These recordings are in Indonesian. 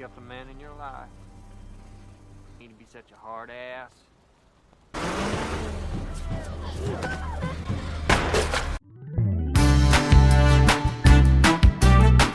Up the man in your life. You need to be such a hard ass.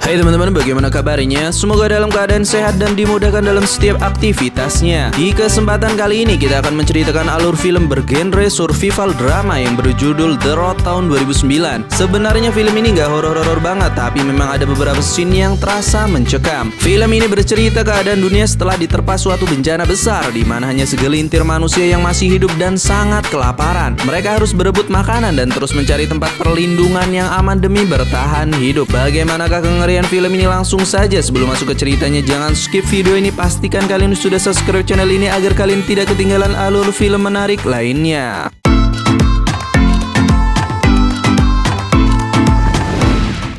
Hai teman-teman, bagaimana kabarnya? Semoga dalam keadaan sehat dan dimudahkan dalam setiap aktivitasnya. Di kesempatan kali ini kita akan menceritakan alur film bergenre survival drama yang berjudul The Road tahun 2009. Sebenarnya film ini gak horor-horor banget, tapi memang ada beberapa scene yang terasa mencekam. Film ini bercerita keadaan dunia setelah diterpa suatu bencana besar, di mana hanya segelintir manusia yang masih hidup dan sangat kelaparan. Mereka harus berebut makanan dan terus mencari tempat perlindungan yang aman demi bertahan hidup. Bagaimanakah kengerian film ini? Langsung saja, sebelum masuk ke ceritanya, jangan skip video ini. Pastikan kalian sudah subscribe channel ini agar kalian tidak ketinggalan alur film menarik lainnya.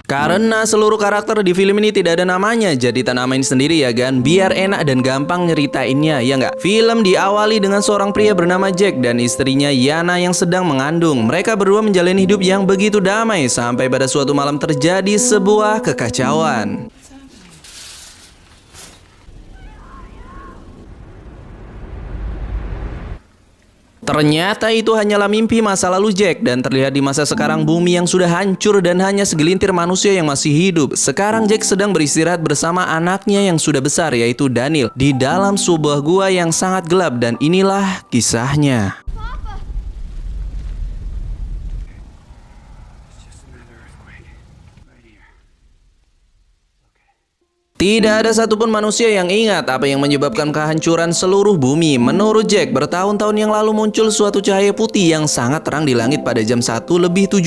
Karena seluruh karakter di film ini tidak ada namanya, jadi tak namain sendiri ya kan, biar enak dan gampang nyeritainnya, ya nggak? Film diawali dengan seorang pria bernama Jack dan istrinya Yana yang sedang mengandung. Mereka berdua menjalani hidup yang begitu damai sampai pada suatu malam terjadi sebuah kekacauan. Ternyata itu hanyalah mimpi masa lalu Jack, dan terlihat di masa sekarang bumi yang sudah hancur dan hanya segelintir manusia yang masih hidup. Sekarang Jack sedang beristirahat bersama anaknya yang sudah besar, yaitu Daniel, di dalam sebuah gua yang sangat gelap, dan inilah kisahnya. Tidak ada satupun manusia yang ingat apa yang menyebabkan kehancuran seluruh bumi. Menurut Jack, bertahun-tahun yang lalu muncul suatu cahaya putih yang sangat terang di langit pada jam 1:17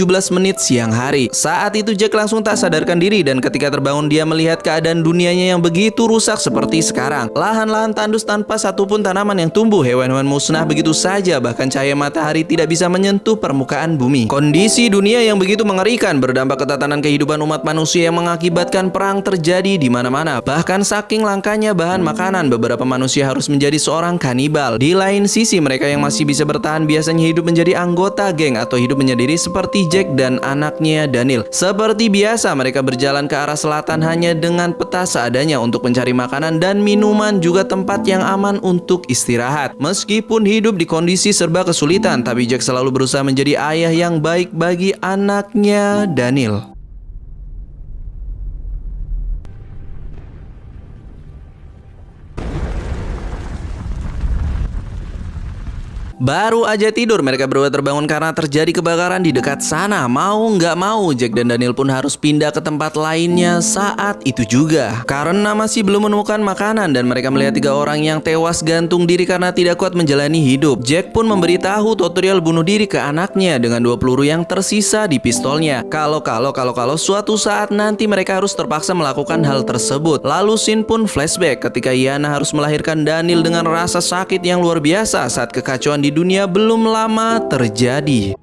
siang hari. Saat itu Jack langsung tak sadarkan diri, dan ketika terbangun dia melihat keadaan dunianya yang begitu rusak seperti sekarang. Lahan-lahan tandus tanpa satupun tanaman yang tumbuh, hewan-hewan musnah begitu saja, bahkan cahaya matahari tidak bisa menyentuh permukaan bumi. Kondisi dunia yang begitu mengerikan berdampak ke tatanan kehidupan umat manusia yang mengakibatkan perang terjadi di mana-mana. Bahkan saking langkanya bahan makanan, beberapa manusia harus menjadi seorang kanibal. Di lain sisi, mereka yang masih bisa bertahan biasanya hidup menjadi anggota geng atau hidup menyendiri seperti Jack dan anaknya Daniel. Seperti biasa, mereka berjalan ke arah selatan hanya dengan peta seadanya untuk mencari makanan dan minuman, juga tempat yang aman untuk istirahat. Meskipun hidup di kondisi serba kesulitan, tapi Jack selalu berusaha menjadi ayah yang baik bagi anaknya Daniel. Baru aja tidur, mereka berdua terbangun karena terjadi kebakaran di dekat sana. Mau nggak mau, Jack dan Daniel pun harus pindah ke tempat lainnya saat itu juga. Karena masih belum menemukan makanan dan mereka melihat 3 orang yang tewas gantung diri karena tidak kuat menjalani hidup. Jack pun memberitahu tutorial bunuh diri ke anaknya dengan 2 peluru yang tersisa di pistolnya. Kalau suatu saat nanti mereka harus terpaksa melakukan hal tersebut. Lalu scene pun flashback ketika Yana harus melahirkan Daniel dengan rasa sakit yang luar biasa saat kekacauan di dunia belum lama terjadi.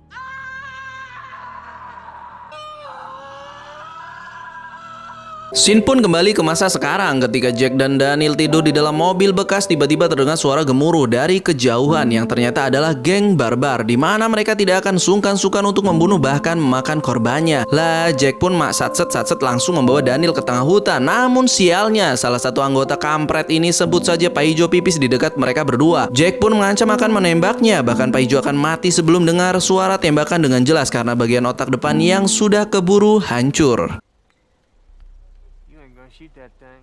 Scene pun kembali ke masa sekarang ketika Jack dan Daniel tidur di dalam mobil bekas. Tiba-tiba terdengar suara gemuruh dari kejauhan yang ternyata adalah geng barbar, di mana mereka tidak akan sungkan-sungkan untuk membunuh bahkan memakan korbannya. Lah, Jack pun satset langsung membawa Daniel ke tengah hutan. Namun sialnya, salah satu anggota kampret ini, sebut saja Paijo, pipis di dekat mereka berdua. Jack pun mengancam akan menembaknya, bahkan Paijo akan mati sebelum dengar suara tembakan dengan jelas karena bagian otak depan yang sudah keburu hancur. Shoot that thing.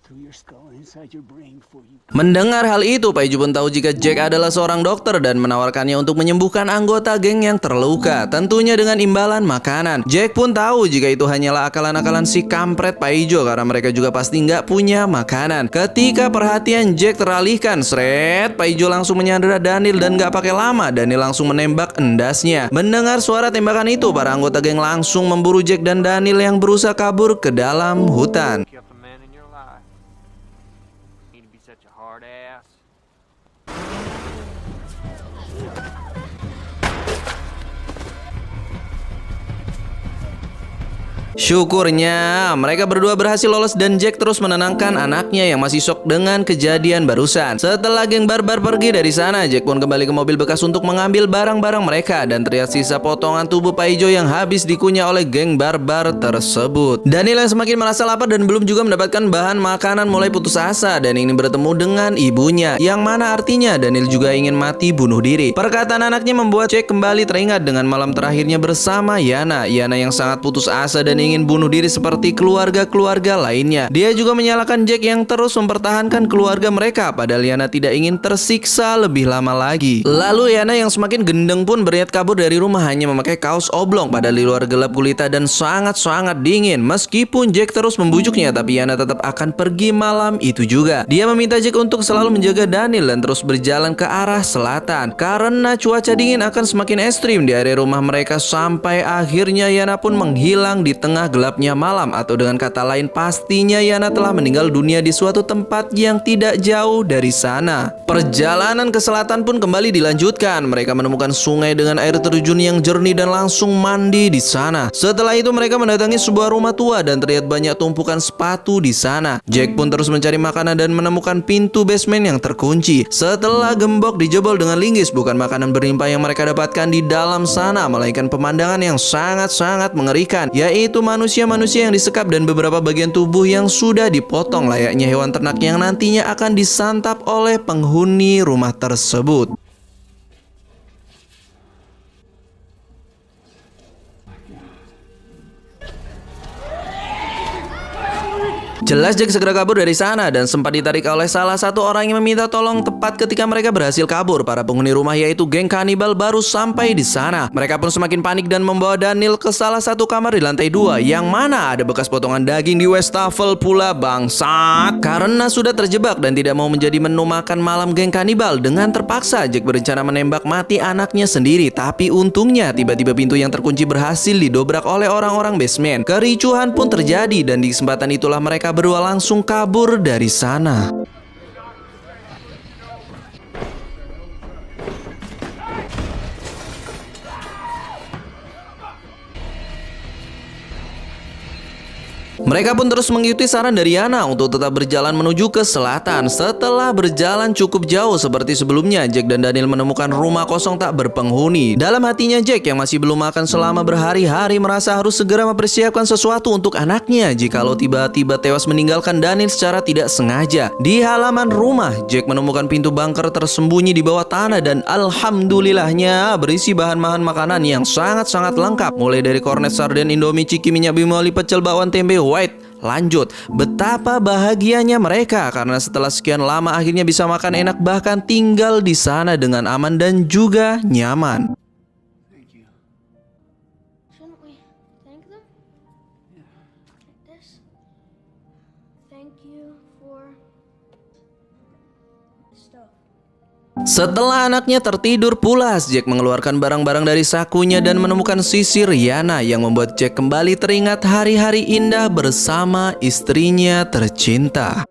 Through your skull and inside your brain before you. Mendengar hal itu, Paijo pun tahu jika Jack adalah seorang dokter dan menawarkannya untuk menyembuhkan anggota geng yang terluka, tentunya dengan imbalan makanan. Jack pun tahu jika itu hanyalah akalan-akalan si kampret Paijo karena mereka juga pasti nggak punya makanan. Ketika perhatian Jack teralihkan, Paijo langsung menyandera Daniel dan nggak pakai lama, Daniel langsung menembak endasnya. Mendengar suara tembakan itu, para anggota geng langsung memburu Jack dan Daniel yang berusaha kabur ke dalam hutan. Up the man in your life. You need to be such a hard ass. Syukurnya mereka berdua berhasil lolos dan Jack terus menenangkan anaknya yang masih shock dengan kejadian barusan. Setelah geng barbar pergi dari sana, Jack pun kembali ke mobil bekas untuk mengambil barang-barang mereka dan terlihat sisa potongan tubuh Pak Ijo yang habis dikunyah oleh geng barbar tersebut. Daniel yang semakin merasa lapar dan belum juga mendapatkan bahan makanan mulai putus asa dan ingin bertemu dengan ibunya, yang mana artinya Daniel juga ingin mati bunuh diri. Perkataan anaknya membuat Jack kembali teringat dengan malam terakhirnya bersama Yana yang sangat putus asa dan ingin bunuh diri seperti keluarga-keluarga lainnya. Dia juga menyalahkan Jack yang terus mempertahankan keluarga mereka, padahal Yana tidak ingin tersiksa lebih lama lagi. Lalu Yana yang semakin gendeng pun berniat kabur dari rumah hanya memakai kaos oblong, padahal di luar gelap gulita dan sangat-sangat dingin. Meskipun Jack terus membujuknya, tapi Yana tetap akan pergi malam itu juga. Dia meminta Jack untuk selalu menjaga Daniel dan terus berjalan ke arah selatan karena cuaca dingin akan semakin ekstrim di area rumah mereka, sampai akhirnya Yana pun menghilang di tengah gelapnya malam, atau dengan kata lain pastinya Yana telah meninggal dunia di suatu tempat yang tidak jauh dari sana. Perjalanan ke selatan pun kembali dilanjutkan. Mereka menemukan sungai dengan air terjun yang jernih dan langsung mandi di sana. Setelah itu mereka mendatangi sebuah rumah tua dan terlihat banyak tumpukan sepatu di sana. Jack pun terus mencari makanan dan menemukan pintu basement yang terkunci. Setelah gembok dijebol dengan linggis, bukan makanan berlimpah yang mereka dapatkan di dalam sana, melainkan pemandangan yang sangat-sangat mengerikan, yaitu manusia-manusia yang disekap dan beberapa bagian tubuh yang sudah dipotong layaknya hewan ternak yang nantinya akan disantap oleh penghuni rumah tersebut. Jelas Jack segera kabur dari sana dan sempat ditarik oleh salah satu orang yang meminta tolong. Tepat ketika mereka berhasil kabur, para penghuni rumah yaitu geng kanibal baru sampai di sana. Mereka pun semakin panik dan membawa Daniel ke salah satu kamar di lantai 2, yang mana ada bekas potongan daging di wastafel pula, bangsat. Karena sudah terjebak dan tidak mau menjadi menu makan malam geng kanibal, dengan terpaksa Jack berencana menembak mati anaknya sendiri. Tapi untungnya tiba-tiba pintu yang terkunci berhasil didobrak oleh orang-orang basement. Kericuhan pun terjadi dan di kesempatan itulah mereka berdua langsung kabur dari sana. Mereka pun terus mengikuti saran dari Yana untuk tetap berjalan menuju ke selatan. Setelah berjalan cukup jauh seperti sebelumnya, Jack dan Daniel menemukan rumah kosong tak berpenghuni. Dalam hatinya Jack yang masih belum makan selama berhari-hari merasa harus segera mempersiapkan sesuatu untuk anaknya jikalau tiba-tiba tewas meninggalkan Daniel secara tidak sengaja. Di halaman rumah, Jack menemukan pintu bunker tersembunyi di bawah tanah dan alhamdulillahnya berisi bahan-bahan makanan yang sangat-sangat lengkap, mulai dari kornet sarden, indomie, ciki, minyak bimoli, pecel, bakwan, tempe, white. Lanjut, betapa bahagianya mereka karena setelah sekian lama akhirnya bisa makan enak, bahkan tinggal di sana dengan aman dan juga nyaman. Thank you. Shouldn't we thank them? Like this? Thank you for stuff. Setelah anaknya tertidur pulas, Jack mengeluarkan barang-barang dari sakunya dan menemukan sisir Yana yang membuat Jack kembali teringat hari-hari indah bersama istrinya tercinta.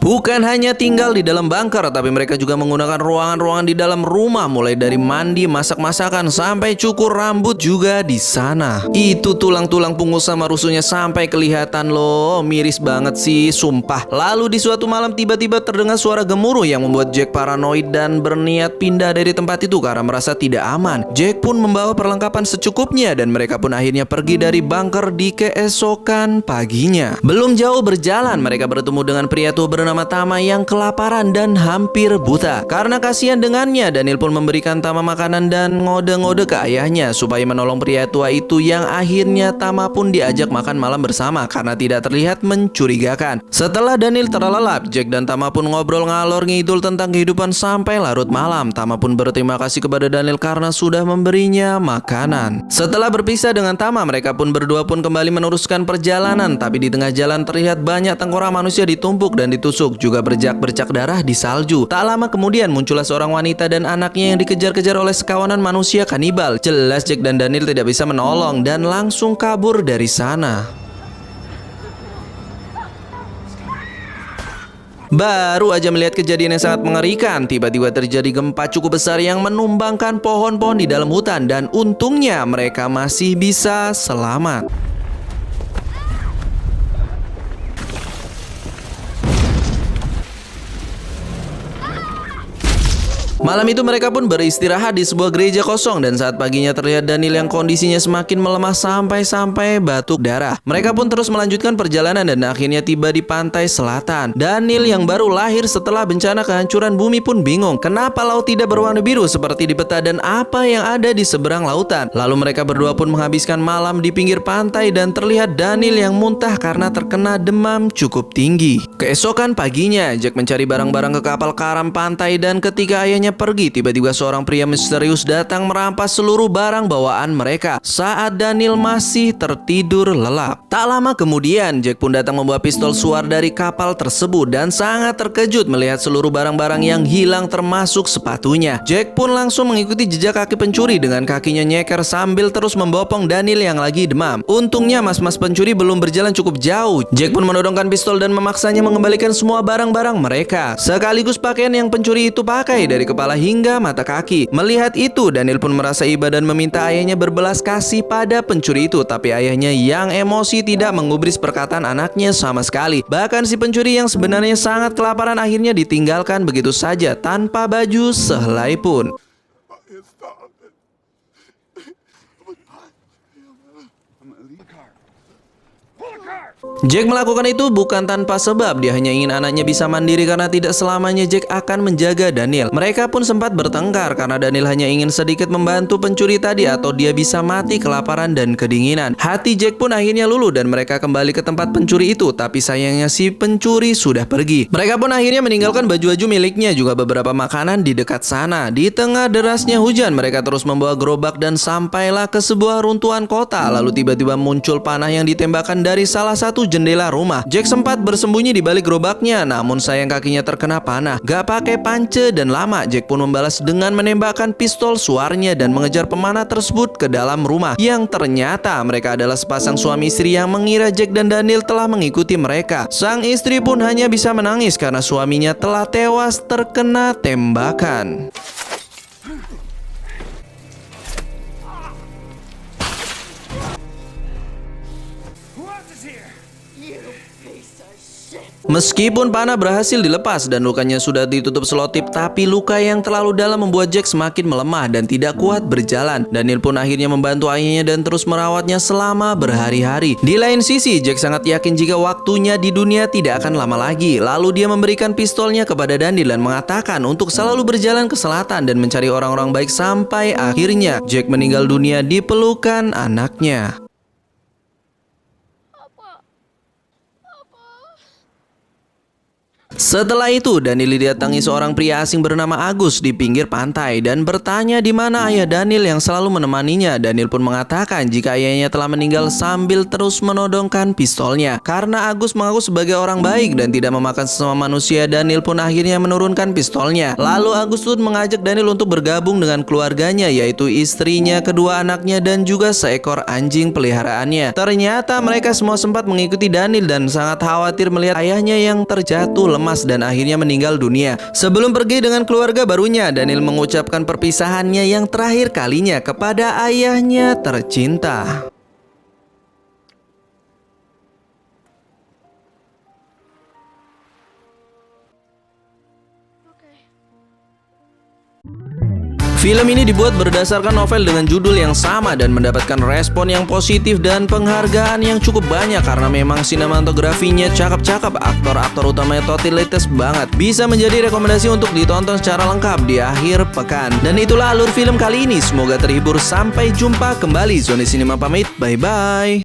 Bukan hanya tinggal di dalam bunker, tapi mereka juga menggunakan ruangan-ruangan di dalam rumah, mulai dari mandi, masak-masakan, sampai cukur rambut juga di sana. Itu tulang-tulang punggung sama rusuknya sampai kelihatan loh, miris banget sih, sumpah. Lalu di suatu malam tiba-tiba terdengar suara gemuruh yang membuat Jack paranoid dan berniat pindah dari tempat itu karena merasa tidak aman. Jack pun membawa perlengkapan secukupnya dan mereka pun akhirnya pergi dari bunker di keesokan paginya. Belum jauh berjalan, mereka bertemu dengan pria tua bernama Tama yang kelaparan dan hampir buta. Karena kasihan dengannya, Daniel pun memberikan Tama makanan dan ngode-ngode ke ayahnya supaya menolong pria tua itu, yang akhirnya Tama pun diajak makan malam bersama karena tidak terlihat mencurigakan. Setelah Daniel terlelap, Jack dan Tama pun ngobrol ngalor ngidul tentang kehidupan sampai larut malam. Tama pun berterima kasih kepada Daniel karena sudah memberinya makanan. Setelah berpisah dengan Tama, mereka pun berdua pun kembali meneruskan perjalanan. Tapi di tengah jalan terlihat banyak tengkorak manusia ditumpuk dan ditusuk, juga bercak-bercak darah di salju. Tak lama kemudian muncullah seorang wanita dan anaknya yang dikejar-kejar oleh sekawanan manusia kanibal. Jelas Jack dan Daniel tidak bisa menolong dan langsung kabur dari sana. Baru aja melihat kejadian yang sangat mengerikan, tiba-tiba terjadi gempa cukup besar yang menumbangkan pohon-pohon di dalam hutan dan untungnya mereka masih bisa selamat. Malam itu mereka pun beristirahat di sebuah gereja kosong dan saat paginya terlihat Daniel yang kondisinya semakin melemah sampai batuk darah. Mereka pun terus melanjutkan perjalanan dan akhirnya tiba di pantai selatan. Daniel yang baru lahir setelah bencana kehancuran bumi pun bingung kenapa laut tidak berwarna biru seperti di peta dan apa yang ada di seberang lautan. Lalu mereka berdua pun menghabiskan malam di pinggir pantai dan terlihat Daniel yang muntah karena terkena demam cukup tinggi. Keesokan paginya, Jack mencari barang-barang ke kapal karam pantai dan ketika ayahnya pergi, tiba-tiba seorang pria misterius datang merampas seluruh barang bawaan mereka saat Daniel masih tertidur lelap. Tak lama kemudian, Jack pun datang membawa pistol suar dari kapal tersebut dan sangat terkejut melihat seluruh barang-barang yang hilang termasuk sepatunya. Jack pun langsung mengikuti jejak kaki pencuri dengan kakinya nyeker sambil terus membopong Daniel yang lagi demam. Untungnya mas-mas pencuri belum berjalan cukup jauh. Jack pun menodongkan pistol dan memaksanya mengembalikan semua barang-barang mereka, sekaligus pakaian yang pencuri itu pakai dari kepala hingga mata kaki. Melihat itu, Daniel pun merasa iba dan meminta ayahnya berbelas kasih pada pencuri itu. Tapi ayahnya yang emosi tidak menggubris perkataan anaknya sama sekali. Bahkan si pencuri yang sebenarnya sangat kelaparan akhirnya ditinggalkan begitu saja tanpa baju sehelai pun. Jack melakukan itu bukan tanpa sebab. Dia hanya ingin anaknya bisa mandiri karena tidak selamanya Jack akan menjaga Daniel. Mereka pun sempat bertengkar karena Daniel hanya ingin sedikit membantu pencuri tadi atau dia bisa mati kelaparan dan kedinginan. Hati Jack pun akhirnya luluh dan mereka kembali ke tempat pencuri itu. Tapi sayangnya si pencuri sudah pergi. Mereka pun akhirnya meninggalkan baju-baju miliknya juga beberapa makanan di dekat sana. Di tengah derasnya hujan, mereka terus membawa gerobak dan sampailah ke sebuah runtuhan kota. Lalu tiba-tiba muncul panah yang ditembakkan dari salah satu jendela rumah. Jack sempat bersembunyi di balik gerobaknya, namun sayang kakinya terkena panah. Gak pakai pance dan lama, Jack pun membalas dengan menembakkan pistol suarnya dan mengejar pemanah tersebut ke dalam rumah. Yang ternyata mereka adalah sepasang suami istri yang mengira Jack dan Daniel telah mengikuti mereka. Sang istri pun hanya bisa menangis karena suaminya telah tewas terkena tembakan. Meskipun panah berhasil dilepas dan lukanya sudah ditutup selotip, tapi luka yang terlalu dalam membuat Jack semakin melemah dan tidak kuat berjalan. Daniel pun akhirnya membantu ayahnya dan terus merawatnya selama berhari-hari. Di lain sisi, Jack sangat yakin jika waktunya di dunia tidak akan lama lagi. Lalu dia memberikan pistolnya kepada Daniel dan mengatakan untuk selalu berjalan ke selatan dan mencari orang-orang baik sampai akhirnya Jack meninggal dunia di pelukan anaknya. Setelah itu, Daniel didatangi seorang pria asing bernama Agus di pinggir pantai dan bertanya di mana ayah Daniel yang selalu menemaninya. Daniel pun mengatakan jika ayahnya telah meninggal sambil terus menodongkan pistolnya. Karena Agus mengaku sebagai orang baik dan tidak memakan sesama manusia, Daniel pun akhirnya menurunkan pistolnya. Lalu Agus pun mengajak Daniel untuk bergabung dengan keluarganya, yaitu istrinya, kedua anaknya, dan juga seekor anjing peliharaannya. Ternyata mereka semua sempat mengikuti Daniel dan sangat khawatir melihat ayahnya yang terjatuh lemas dan akhirnya meninggal dunia. Sebelum pergi dengan keluarga barunya, Daniel mengucapkan perpisahannya yang terakhir kalinya kepada ayahnya tercinta. Film ini dibuat berdasarkan novel dengan judul yang sama dan mendapatkan respon yang positif dan penghargaan yang cukup banyak karena memang sinematografinya cakep-cakep, aktor-aktor utamanya totalitas banget. Bisa menjadi rekomendasi untuk ditonton secara lengkap di akhir pekan. Dan itulah alur film kali ini. Semoga terhibur. Sampai jumpa kembali. Zona Cinema pamit. Bye-bye.